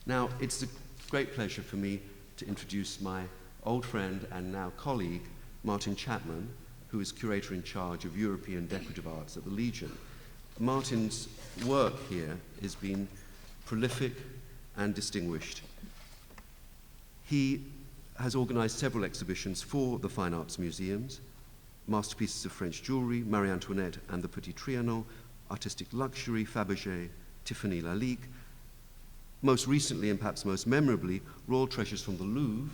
Now, it's a great pleasure for me to introduce my old friend and now colleague, Martin Chapman, who is curator in charge of European decorative arts at the Legion. Martin's work here has been prolific and distinguished. He has organized several exhibitions for the fine arts museums: masterpieces of French jewelry, Marie Antoinette and the Petit Trianon, artistic luxury, Fabergé, Tiffany Lalique. Most recently, and perhaps most memorably, Royal Treasures from the Louvre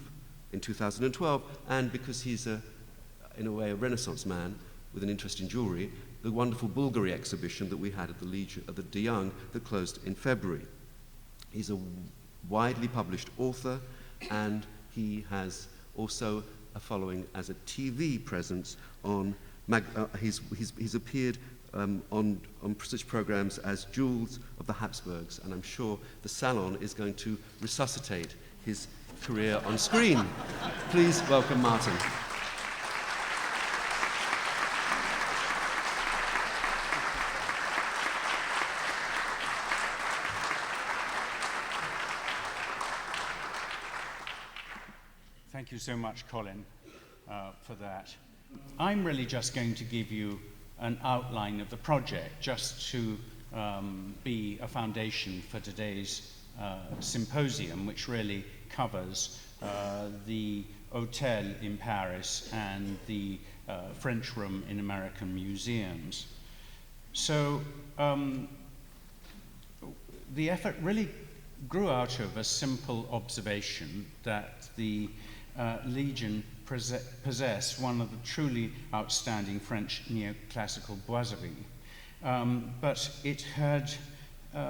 in 2012, and because he's in a way a Renaissance man with an interest in jewelry, the wonderful Bulgari exhibition that we had at the Legion, at the De Young, that closed in February. He's a widely published author, and he has also a following as a TV presence on, he's appeared on such programs as Jewels of the Habsburgs, and I'm sure the Salon is going to resuscitate his career on screen. Please welcome Martin. Thank you so much, Colin, for that. I'm really just going to give you an outline of the project, just to be a foundation for today's symposium, which really covers the hotel in Paris and the French room in American museums. So the effort really grew out of a simple observation that the Legion possess one of the truly outstanding French neoclassical boiseries, but it had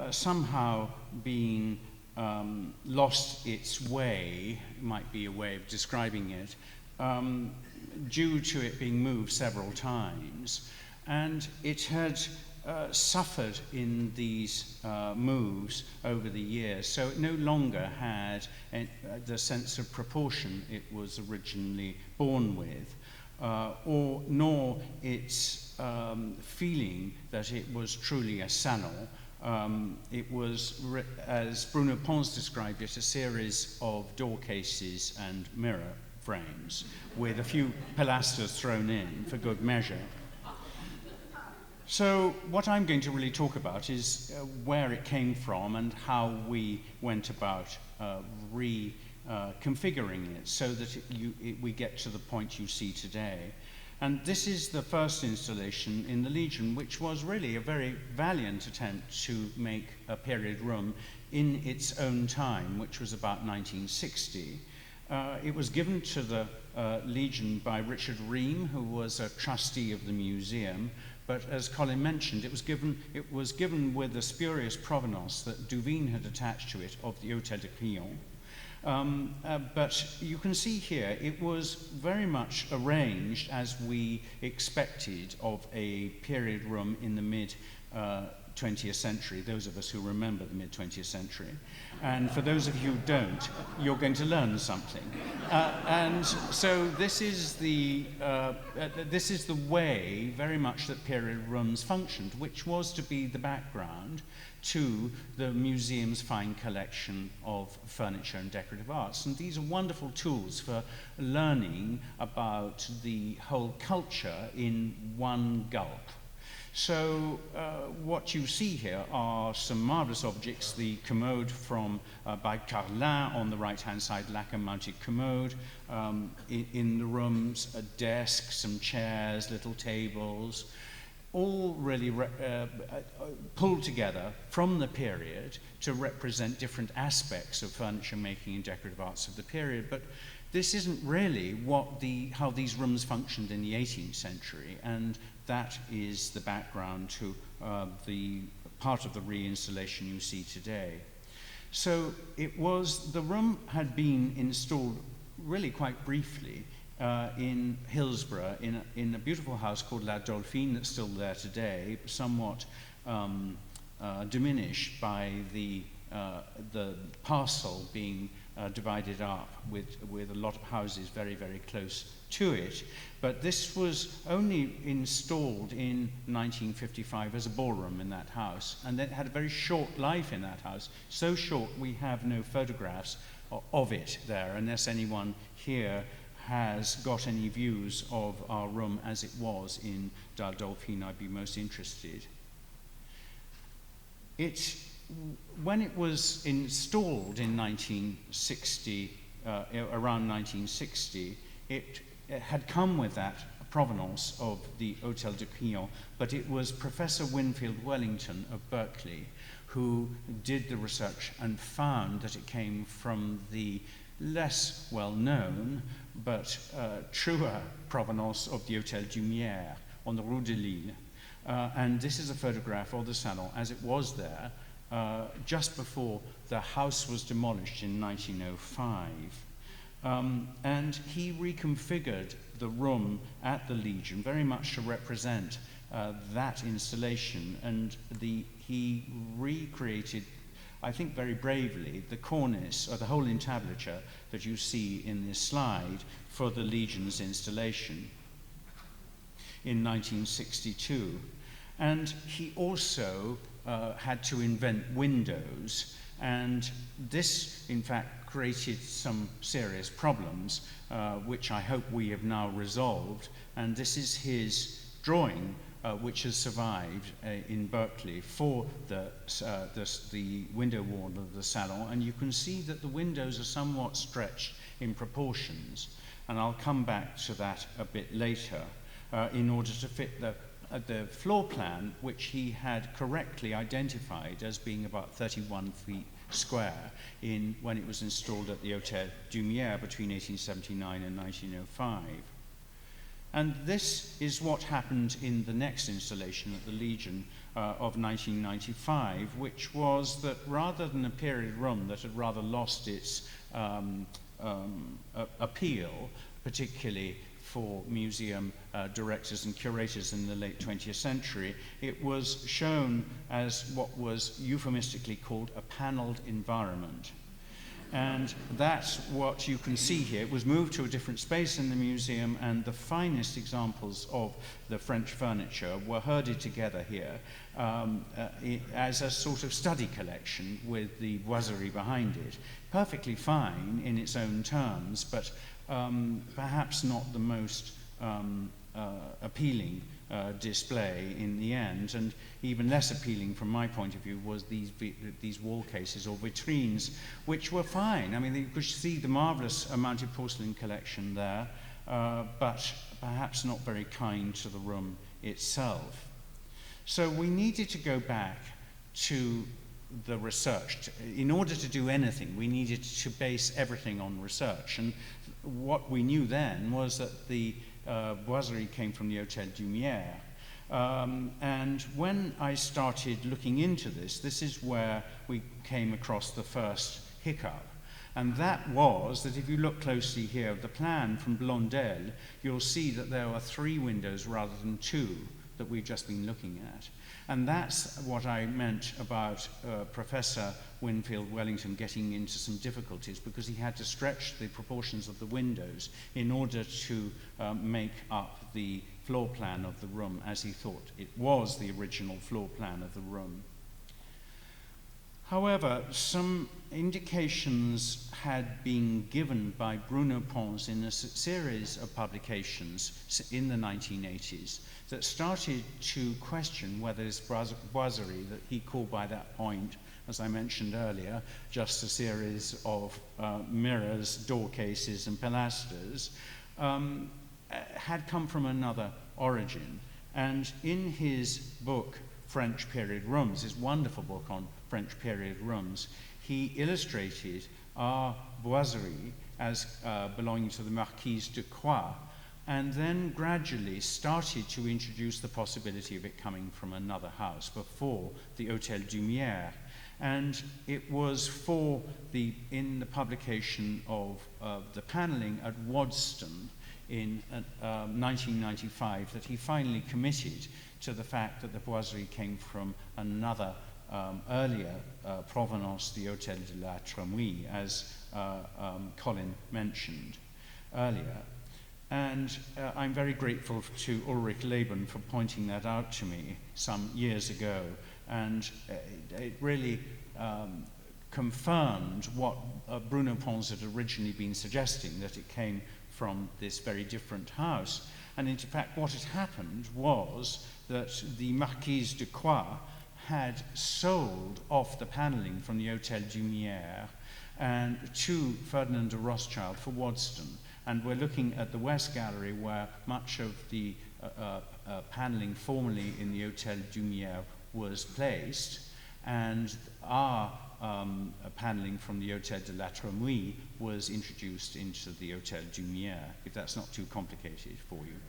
somehow been lost its way, might be a way of describing it, due to it being moved several times, and it had suffered in these moves over the years, so it no longer had the sense of proportion it was originally born with, nor its feeling that it was truly a salon. It was, as Bruno Pons described it, a series of door cases and mirror frames with a few pilasters thrown in for good measure. So what I'm going to really talk about is where it came from and how we went about reconfiguring it so that we get to the point you see today. And this is the first installation in the Legion, which was really a very valiant attempt to make a period room in its own time, which was about 1960. It was given to the Legion by Richard Ream, who was a trustee of the museum. But as Colin mentioned, it was given with the spurious provenance that Duveen had attached to it of the Hôtel de Salm. But you can see here, it was very much arranged as we expected of a period room in the mid-20th century, those of us who remember the mid-20th century. And for those of you who don't, you're going to learn something. And so this is the way very much that period rooms functioned, which was to be the background to the museum's fine collection of furniture and decorative arts. And these are wonderful tools for learning about the whole culture in one gulp. So what you see here are some marvelous objects: the commode by Carlin on the right-hand side, lacquer-mounted commode. In the rooms, a desk, some chairs, little tables, all really pulled together from the period to represent different aspects of furniture making and decorative arts of the period. But this isn't really how these rooms functioned in the 18th century, and that is the background to the part of the reinstallation you see today. So the room had been installed really quite briefly in Hillsborough, in a beautiful house called La Dolphine that's still there today, somewhat diminished by the the parcel being divided up with a lot of houses very, very close to it. But this was only installed in 1955 as a ballroom in that house, and then it had a very short life in that house. So short we have no photographs of it there, unless anyone here has got any views of our room as it was in Dolphine. I'd be most interested. When it was installed in 1960, around 1960, it had come with that provenance of the Hôtel de Salm, but it was Professor Winfield Wellington of Berkeley who did the research and found that it came from the less well-known but truer provenance of the Hôtel du Mière on the Rue de Lille. And this is a photograph of the Salon as it was there just before the house was demolished in 1905. And he reconfigured the room at the Legion very much to represent that installation, and he recreated, I think very bravely, the cornice or the whole entablature that you see in this slide for the Legion's installation in 1962. And he also had to invent windows, and this in fact created some serious problems, which I hope we have now resolved. And this is his drawing, which has survived in Berkeley for the window wall of the Salon, and you can see that the windows are somewhat stretched in proportions, and I'll come back to that a bit later, in order to fit the floor plan, which he had correctly identified as being about 31 feet square when it was installed at the Hôtel du Mière between 1879 and 1905. And this is what happened in the next installation at the Legion of 1995, which was that rather than a period room that had rather lost its appeal, particularly for museum directors and curators in the late 20th century, it was shown as what was euphemistically called a paneled environment. And that's what you can see here. It was moved to a different space in the museum, and the finest examples of the French furniture were herded together here as a sort of study collection with the boiserie behind it. Perfectly fine in its own terms, but perhaps not the most appealing display in the end, and even less appealing from my point of view was these wall cases or vitrines, which were fine. I mean, you could see the marvelous mounted porcelain collection there, but perhaps not very kind to the room itself. So we needed to go back to the research. In order to do anything, we needed to base everything on research, and what we knew then was that the boiserie came from the Hôtel du Mière. And when I started looking into this is where we came across the first hiccup. And that was that if you look closely here at the plan from Blondel, you'll see that there are 3 windows rather than 2 that we've just been looking at. And that's what I meant about Professor Winfield Wellington getting into some difficulties, because he had to stretch the proportions of the windows in order to make up the floor plan of the room as he thought it was the original floor plan of the room. However, some indications had been given by Bruno Pons in a series of publications in the 1980s that started to question whether this boiserie that he called by that point, as I mentioned earlier, just a series of mirrors, door cases, and pilasters, had come from another origin. And in his book, French Period Rooms, his wonderful book on French period rooms, he illustrated our boiserie as belonging to the Marquise de Croix, and then gradually started to introduce the possibility of it coming from another house before the Hôtel du Mière. And it was in the publication of the panelling at Waddesdon in 1995 that he finally committed to the fact that the boiserie came from another earlier provenance, the Hôtel de la Trémoille, as Colin mentioned earlier. And I'm very grateful to Ulrich Leben for pointing that out to me some years ago. And it really confirmed what Bruno Pons had originally been suggesting, that it came from this very different house. And in fact, what had happened was that the Marquise de Croix had sold off the panelling from the Hôtel Dumière and to Ferdinand de Rothschild for Waddesdon. And we're looking at the West Gallery, where much of the panelling formerly in the Hôtel Dumière was placed, and our panelling from the Hôtel de la Trémoille was introduced into the Hôtel Dumière, if that's not too complicated for you.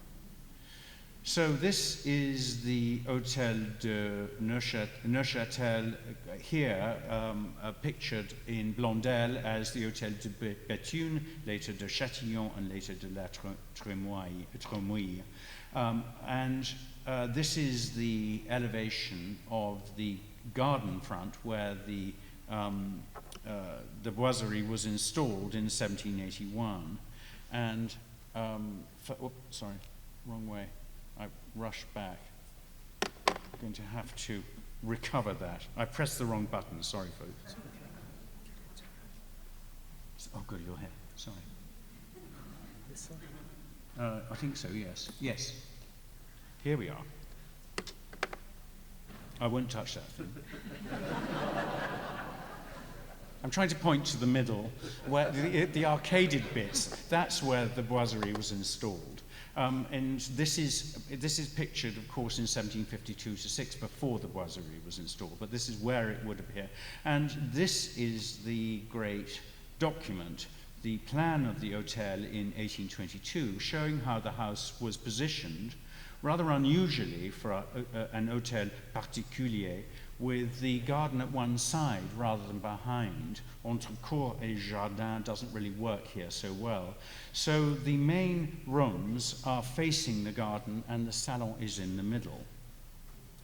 So this is the Hôtel de Neuchâtel, here pictured in Blondel as the Hôtel de Béthune, later de Châtillon, and later de la Trémoille. This is the elevation of the garden front where the boiserie was installed in 1781. And, sorry, wrong way. I rushed back. I'm going to have to recover that. I pressed the wrong button, sorry folks. Oh good, you're here, sorry. This one? I think so, yes. Yes. Here we are. I won't touch that thing. I'm trying to point to the middle, where the arcaded bits, that's where the boiserie was installed. And this is pictured, of course, in 1752-6, before the boiserie was installed, but this is where it would appear. And this is the great document, the plan of the hotel in 1822, showing how the house was positioned, rather unusually for an hôtel particulier, with the garden at one side rather than behind. Entre cour et jardin doesn't really work here so well. So the main rooms are facing the garden and the salon is in the middle.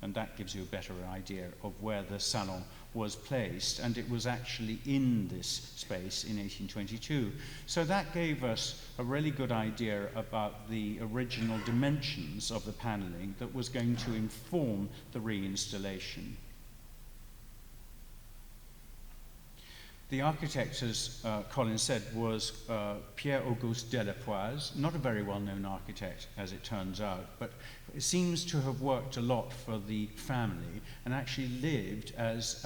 And that gives you a better idea of where the salon was placed, and it was actually in this space in 1822. So that gave us a really good idea about the original dimensions of the panelling that was going to inform the reinstallation. The architect, as Colin said, was Pierre-Auguste Delapoise, not a very well-known architect, as it turns out, but it seems to have worked a lot for the family and actually lived as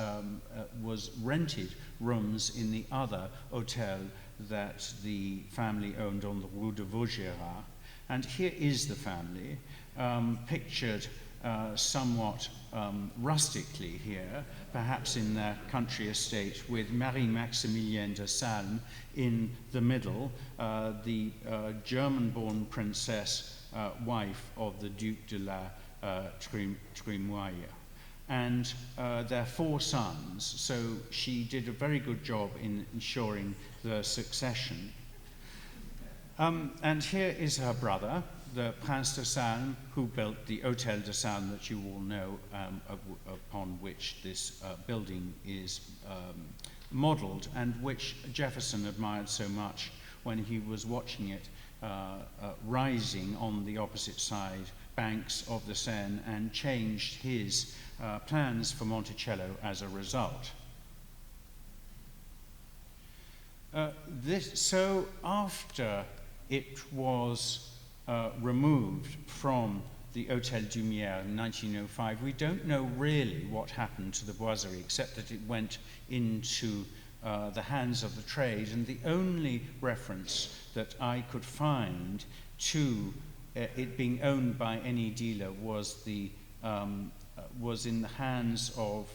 was rented rooms in the other hotel that the family owned on the Rue de Vaugirard. And here is the family, pictured somewhat rustically here, perhaps in their country estate, with Marie-Maximilienne de Salm in the middle, the German-born princess, wife of the Duc de la Trémoille, and their 4 sons. So she did a very good job in ensuring the succession. And here is her brother, the Prince de Salm, who built the Hôtel de Salm that you all know, upon which this building is modelled, and which Jefferson admired so much when he was watching it rising on the opposite side banks of the Seine, and changed his plans for Monticello as a result. So after it was removed from the Hôtel Dumière in 1905, we don't know really what happened to the boiserie, except that it went into the hands of the trade, and the only reference that I could find to it being owned by any dealer was in the hands of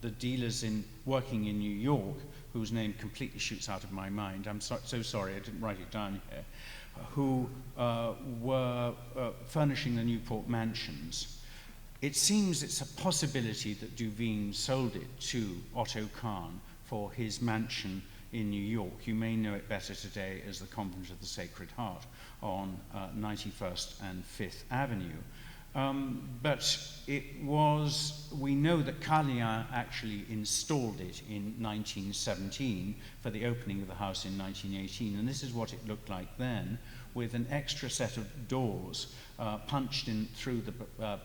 the dealers working in New York, whose name completely shoots out of my mind. I'm so sorry, I didn't write it down here, who were furnishing the Newport mansions. It seems it's a possibility that Duveen sold it to Otto Kahn for his mansion in New York. You may know it better today as the Convent of the Sacred Heart on 91st and 5th Avenue. But we know that Kahn actually installed it in 1917 for the opening of the house in 1918, and this is what it looked like then, with an extra set of doors punched in through the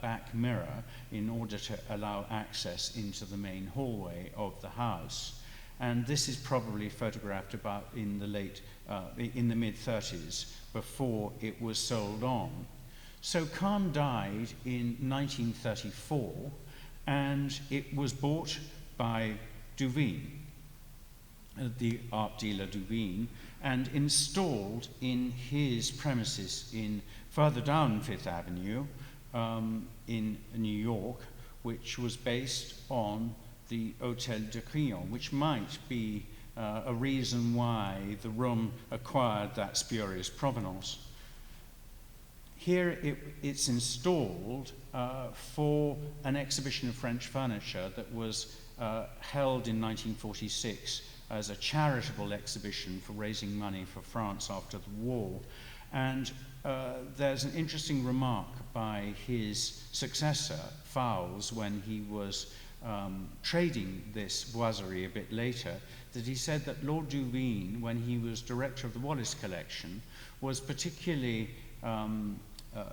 back mirror in order to allow access into the main hallway of the house. And this is probably photographed about in the mid-30s, before it was sold on. So Kahn died in 1934, and it was bought by Duveen, the art dealer Duveen, and installed in his premises further down Fifth Avenue in New York, which was based on the Hôtel de Salm, which might be a reason why the room acquired that spurious provenance. Here it's installed for an exhibition of French furniture that was held in 1946 as a charitable exhibition for raising money for France after the war. And there's an interesting remark by his successor, Fowles, when he was trading this boiserie a bit later, that he said that Lord Duveen, when he was director of the Wallace collection, was particularly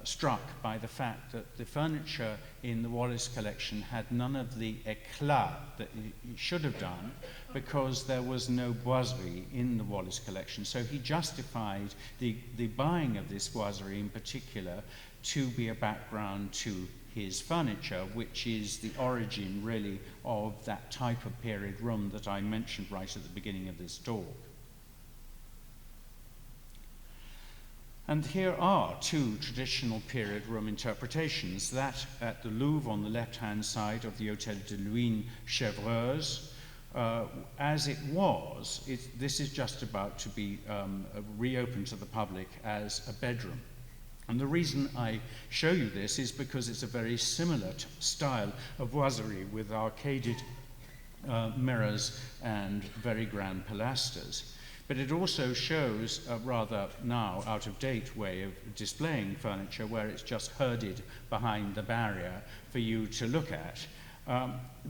struck by the fact that the furniture in the Wallace collection had none of the éclat that it should have done, because there was no boiserie in the Wallace collection. So he justified the buying of this boiserie in particular to be a background to his furniture, which is the origin really of that type of period room that I mentioned right at the beginning of this talk. And here are two traditional period room interpretations, that at the Louvre on the left-hand side of the Hôtel de Louis Chevreuse. As it was, this is just about to be reopened to the public as a bedroom. And the reason I show you this is because it's a very similar style of boiserie with arcaded mirrors and very grand pilasters. But it also shows a rather now out-of-date way of displaying furniture where it's just herded behind the barrier for you to look at.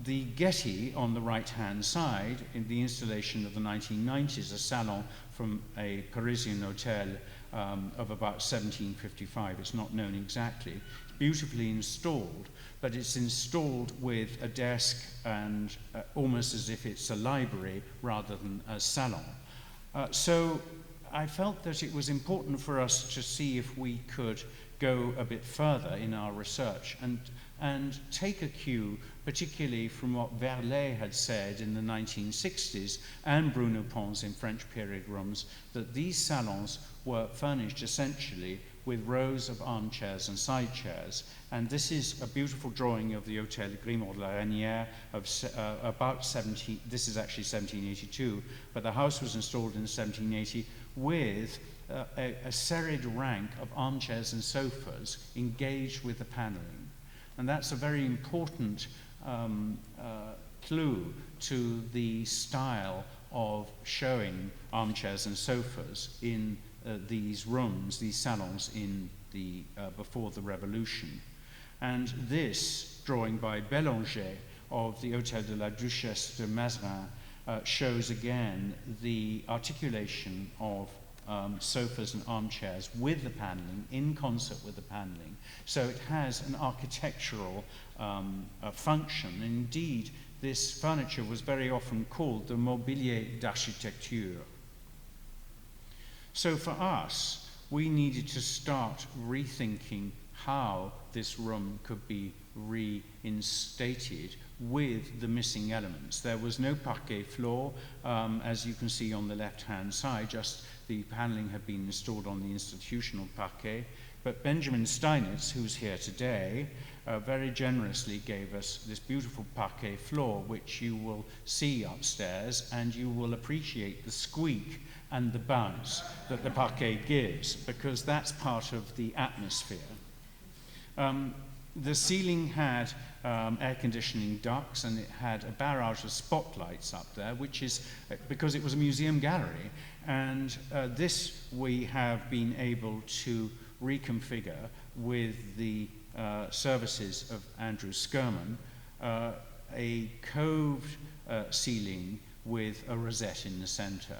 The Getty on the right-hand side, in the installation of the 1990s, a salon from a Parisian hotel of about 1755, it's not known exactly. It's beautifully installed, but it's installed with a desk and almost as if it's a library rather than a salon. So I felt that it was important for us to see if we could go a bit further in our research and take a cue, particularly from what Verlet had said in the 1960s and Bruno Pons in French period rooms, that these salons were furnished essentially with rows of armchairs and side chairs. And this is a beautiful drawing of the Hôtel Grimont de la Reynière of this is actually 1782, but the house was installed in 1780 with a serried rank of armchairs and sofas engaged with the paneling. And that's a very important clue to the style of showing armchairs and sofas in these rooms, these salons in the before the Revolution. And this drawing by Bélanger of the Hôtel de la Duchesse de Mazarin shows again the articulation of sofas and armchairs with the paneling, in concert with the paneling. So it has an architectural function. Indeed, this furniture was very often called the mobilier d'architecture. So for us, we needed to start rethinking how this room could be reinstated with the missing elements. There was no parquet floor, as you can see on the left-hand side, just the paneling had been installed on the institutional parquet. But Benjamin Steinitz, who's here today, very generously gave us this beautiful parquet floor, which you will see upstairs, and you will appreciate the squeak and the bounce that the parquet gives, because that's part of the atmosphere. The ceiling had air conditioning ducts, and it had a barrage of spotlights up there, which is because it was a museum gallery. And this we have been able to reconfigure with the services of Andrew Skurman, a coved ceiling with a rosette in the center.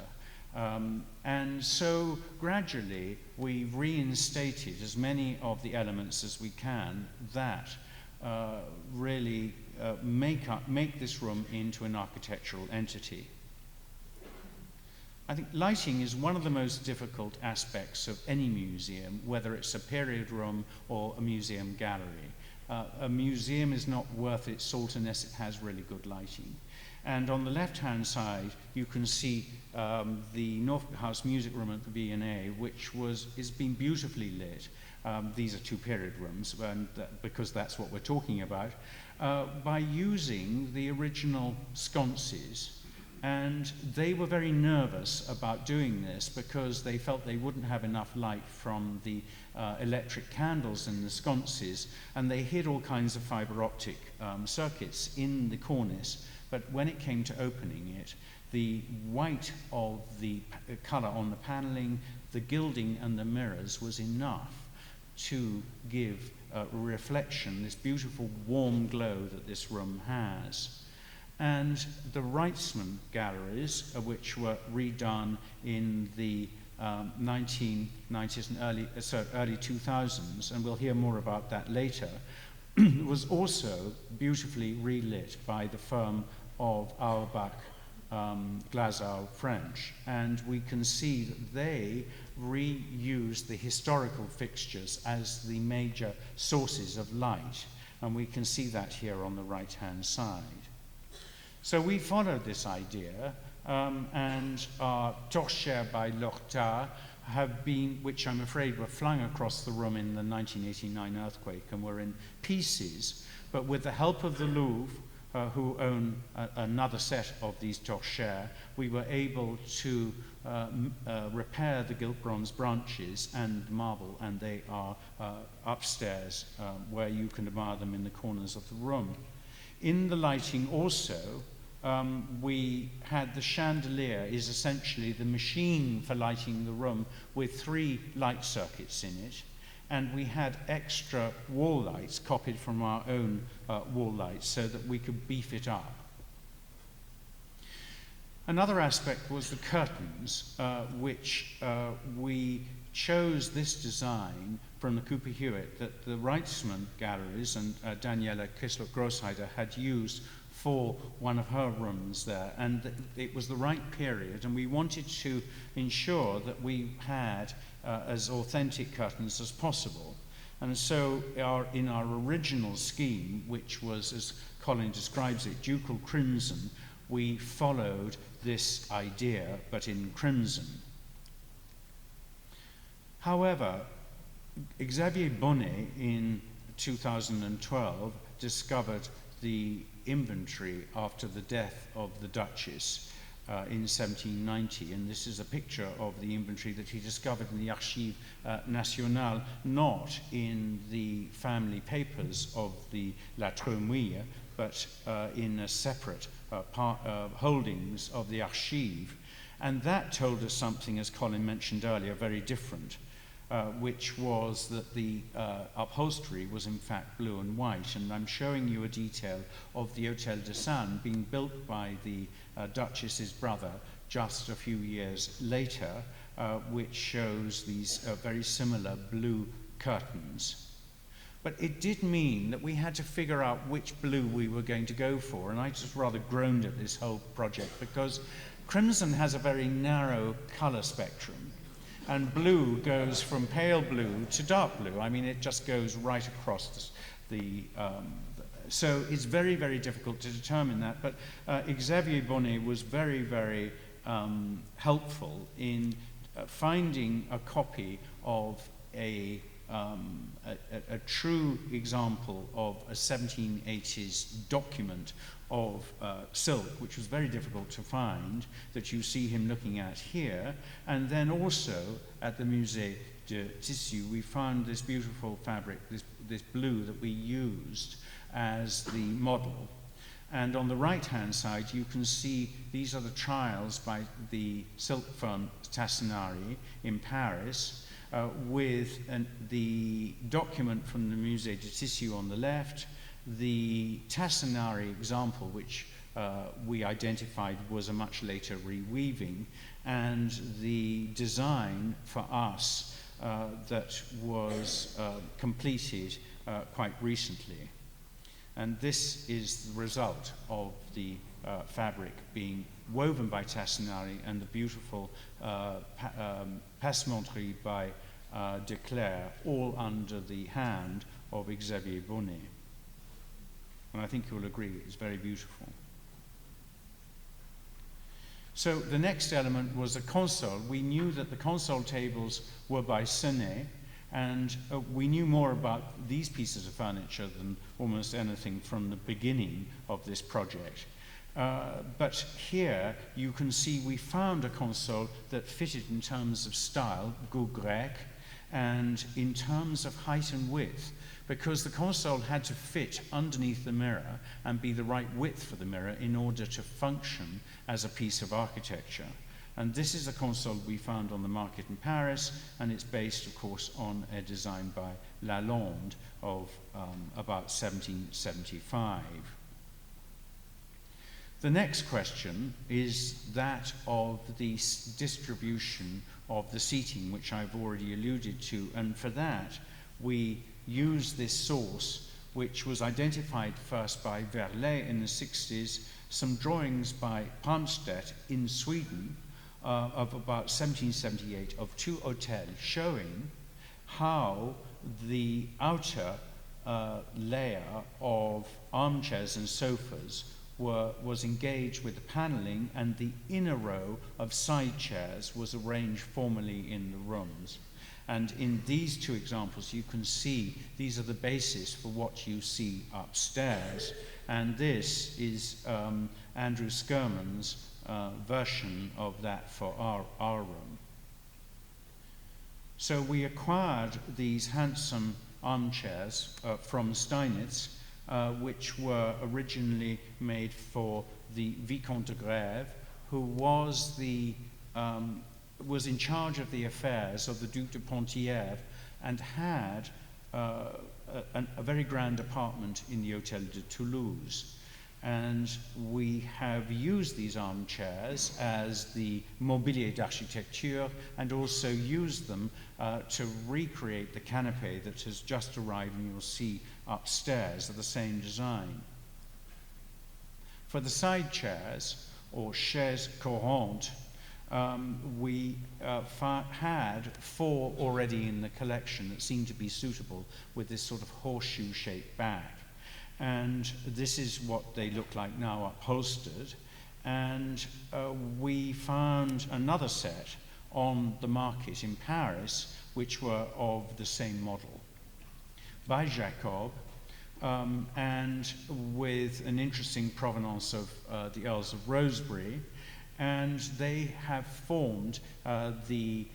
And so gradually we've reinstated as many of the elements as we can that really make this room into an architectural entity. I think lighting is one of the most difficult aspects of any museum, whether it's a period room or a museum gallery. A museum is not worth its salt unless it has really good lighting. And on the left-hand side, you can see the Norfolk House Music Room at the V&A, which is being beautifully lit. These are two period rooms, and because that's what we're talking about, by using the original sconces. And they were very nervous about doing this because they felt they wouldn't have enough light from the electric candles in the sconces, and they hid all kinds of fiber optic circuits in the cornice. But when it came to opening it, the white of the color on the paneling, the gilding and the mirrors was enough to give a reflection, this beautiful warm glow that this room has. And the Wrightsman galleries, which were redone in the 1990s and early 2000s, and we'll hear more about that later, was also beautifully relit by the firm of Auerbach Glazow French. And we can see that they reused the historical fixtures as the major sources of light. And we can see that here on the right-hand side. So we followed this idea, and our torchères by Lorta have been, which I'm afraid were flung across the room in the 1989 earthquake and were in pieces, but with the help of the Louvre, who own another set of these torchères, we were able to repair the gilt bronze branches and marble, and they are upstairs where you can admire them in the corners of the room. In the lighting also, we had the chandelier is essentially the machine for lighting the room with 3 light circuits in it, and we had extra wall lights copied from our own wall lights so that we could beef it up. Another aspect was the curtains, which we chose this design from the Cooper Hewitt that the Wrightsman galleries and Daniela Kissler-Grossheide had used for one of her rooms there, and it was the right period, and we wanted to ensure that we had as authentic curtains as possible. And so in our original scheme, which was, as Colin describes it, ducal crimson, we followed this idea, but in crimson. However, Xavier Bonnet in 2012 discovered the inventory after the death of the Duchesse in 1790, and this is a picture of the inventory that he discovered in the Archives Nationales, not in the family papers of the La Trémoille, but in a separate holdings of the Archives. And that told us something, as Colin mentioned earlier, very different, which was that the upholstery was in fact blue and white. And I'm showing you a detail of the Hôtel de Salm being built by the Duchess's brother just a few years later, which shows these very similar blue curtains. But it did mean that we had to figure out which blue we were going to go for, and I just rather groaned at this whole project because crimson has a very narrow color spectrum, and blue goes from pale blue to dark blue. I mean, it just goes right across so it's very, very difficult to determine that. But Xavier Bonnet was very, very helpful in finding a copy of a true example of a 1780s document of silk, which was very difficult to find, that you see him looking at here. And then also at the Musée de Tissu, we found this beautiful fabric, this blue that we used as the model. And on the right-hand side, you can see these are the trials by the silk firm Tassinari in Paris, with the document from the Musée de Tissu on the left, the Tassinari example, which we identified was a much later reweaving, and the design for us that was completed quite recently. And this is the result of the fabric being woven by Tassinari and the beautiful passementerie by de Clercq, all under the hand of Xavier Bonnet. And I think you'll agree it's very beautiful. So the next element was the console. We knew that the console tables were by Senet, and we knew more about these pieces of furniture than almost anything from the beginning of this project. But here you can see we found a console that fitted in terms of style, goût grec, and in terms of height and width, because the console had to fit underneath the mirror and be the right width for the mirror in order to function as a piece of architecture. And this is a console we found on the market in Paris, and it's based, of course, on a design by Lalonde of about 1775. The next question is that of the distribution of the seating, which I've already alluded to, and for that we use this source, which was identified first by Verlet in the 60s, some drawings by Palmstedt in Sweden of about 1778 of two hotels, showing how the outer layer of armchairs and sofas was engaged with the paneling, and the inner row of side chairs was arranged formally in the rooms. And in these two examples, you can see these are the basis for what you see upstairs. And this is Andrew Skurman's version of that for our room. So we acquired these handsome armchairs from Steinitz, which were originally made for the Vicomte de Grève, who was in charge of the affairs of the Duc de Penthièvre and had a very grand apartment in the Hôtel de Toulouse. And we have used these armchairs as the mobilier d'architecture, and also used them to recreate the canapé that has just arrived and you'll see upstairs of the same design. For the side chairs, or chaises courantes, we had four already in the collection that seemed to be suitable with this sort of horseshoe-shaped back. And this is what they look like now upholstered. And we found another set on the market in Paris, which were of the same model, by Jacob, and with an interesting provenance of the Earls of Rosebery. And they have formed the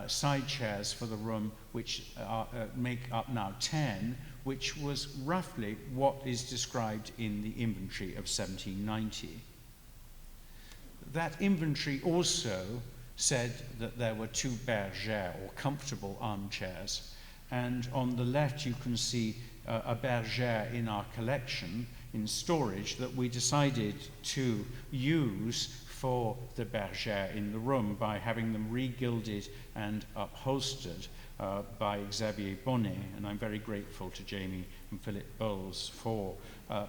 side chairs for the room, which make up now 10, which was roughly what is described in the inventory of 1790. That inventory also said that there were two bergères, or comfortable armchairs. And on the left you can see a bergère in our collection in storage that we decided to use for the bergère in the room by having them re-gilded and upholstered by Xavier Bonnet, and I'm very grateful to Jamie and Philip Bowles for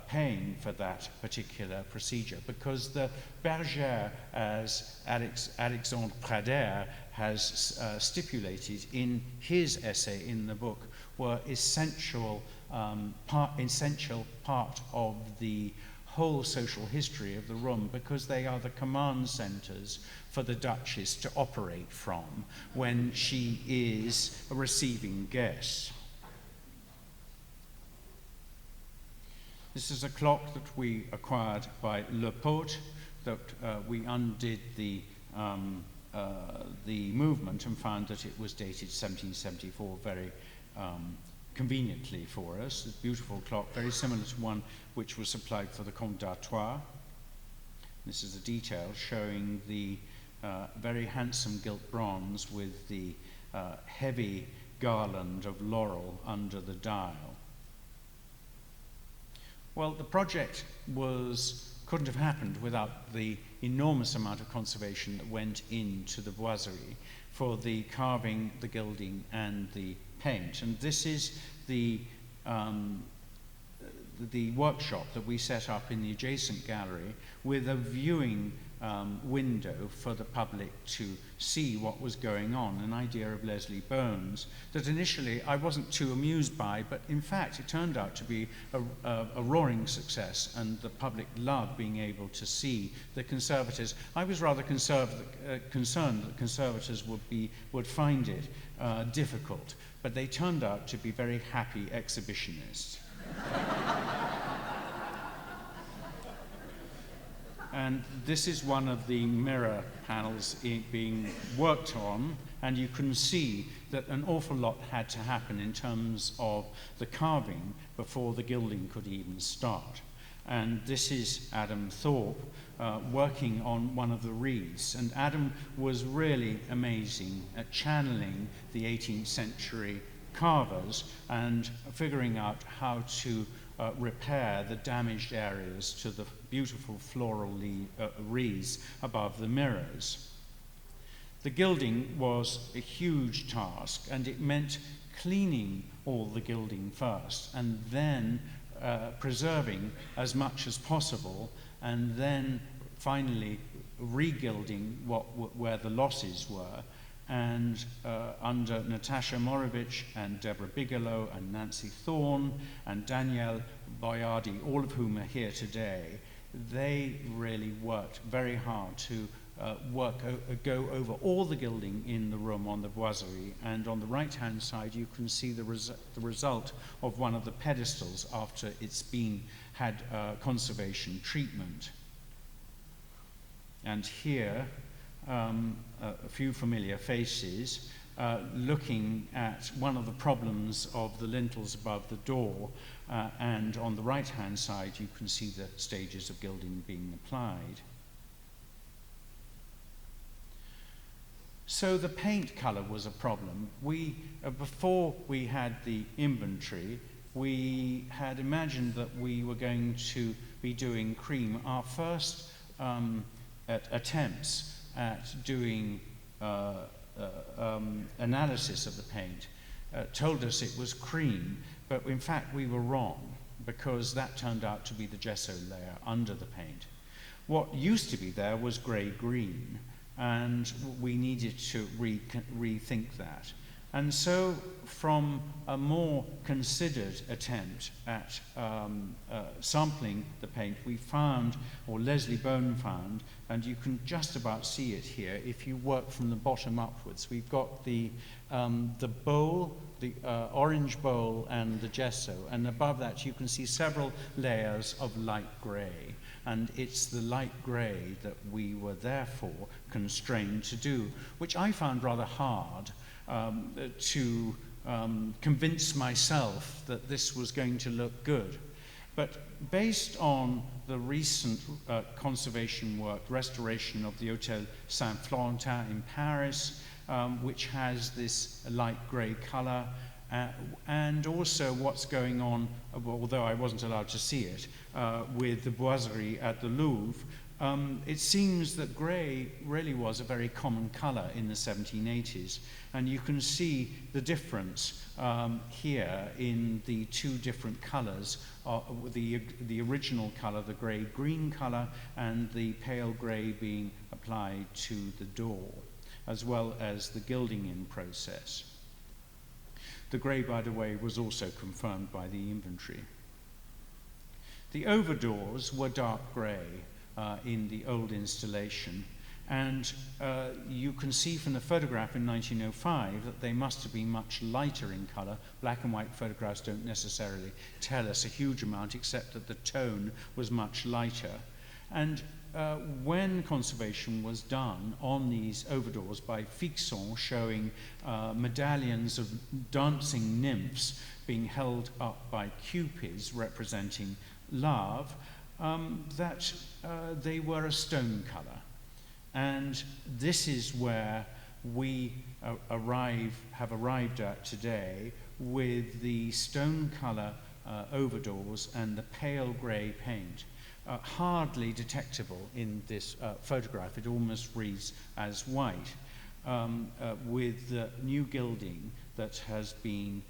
paying for that particular procedure, because the bergère, as Alexandre Prader has stipulated in his essay in the book, were essential part of the whole social history of the room, because they are the command centers for the Duchess to operate from when she is receiving guests. This is a clock that we acquired by Le Pot, that we undid the movement and found that it was dated 1774 very conveniently for us. It's a beautiful clock, very similar to one which was supplied for the Comte d'Artois. This is a detail showing the very handsome gilt bronze with the heavy garland of laurel under the dial. Well, the project couldn't have happened without the enormous amount of conservation that went into the boiserie for the carving, the gilding, and the paint. And this is the workshop that we set up in the adjacent gallery with a viewing window for the public to see what was going on, an idea of Leslie Bones that initially I wasn't too amused by, but in fact it turned out to be a roaring success, and the public loved being able to see the conservators. I was rather concerned that conservators would find it difficult, but they turned out to be very happy exhibitionists. And this is one of the mirror panels being worked on, and you can see that an awful lot had to happen in terms of the carving before the gilding could even start. And this is Adam Thorpe working on one of the wreaths. And Adam was really amazing at channeling the 18th century carvers and figuring out how to repair the damaged areas to the beautiful floral wreaths above the mirrors. The gilding was a huge task, and it meant cleaning all the gilding first, and then preserving as much as possible, and then finally regilding where the losses were. And under Natasha Morovich and Deborah Bigelow and Nancy Thorne and Danielle Boyardi, all of whom are here today, they really worked very hard to go over all the gilding in the room on the boiserie. And on the right-hand side, you can see the result of one of the pedestals after it's had conservation treatment. And here, a few familiar faces looking at one of the problems of the lintels above the door, and on the right-hand side you can see the stages of gilding being applied. So the paint color was a problem. Before we had the inventory, we had imagined that we were going to be doing cream. Our first attempts at doing analysis of the paint told us it was cream, but in fact we were wrong, because that turned out to be the gesso layer under the paint. What used to be there was grey-green, and we needed to rethink that. And so, from a more considered attempt at sampling the paint, we found, or Leslie Bone found, and you can just about see it here if you work from the bottom upwards. We've got the bowl, the orange bowl, and the gesso, and above that you can see several layers of light grey. And it's the light grey that we were therefore constrained to do, which I found rather hard. To convince myself that this was going to look good. But based on the recent conservation work, restoration of the Hôtel Saint-Florentin in Paris, which has this light grey colour, and also what's going on, although I wasn't allowed to see it, with the boiserie at the Louvre, it seems that grey really was a very common colour in the 1780s, and you can see the difference here in the two different colours, the original colour, the grey-green colour, and the pale grey being applied to the door, as well as the gilding in process. The grey, by the way, was also confirmed by the inventory. The overdoors were dark grey in the old installation, and you can see from the photograph in 1905 that they must have been much lighter in colour. Black and white photographs don't necessarily tell us a huge amount, except that the tone was much lighter. And when conservation was done on these overdoors by Fixon, showing medallions of dancing nymphs being held up by cupids representing love, that they were a stone colour. And this is where we have arrived at today with the stone colour overdoors and the pale grey paint. Hardly detectable in this photograph. It almost reads as white, with the new gilding that has been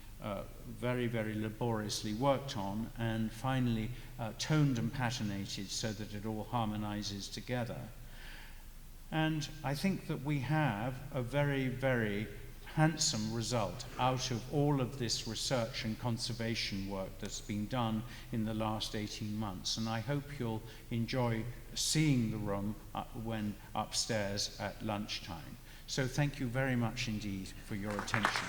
very, very laboriously worked on and finally toned and patinated so that it all harmonizes together. And I think that we have a very, very handsome result out of all of this research and conservation work that's been done in the last 18 months. And I hope you'll enjoy seeing the room when upstairs at lunchtime. So thank you very much indeed for your attention.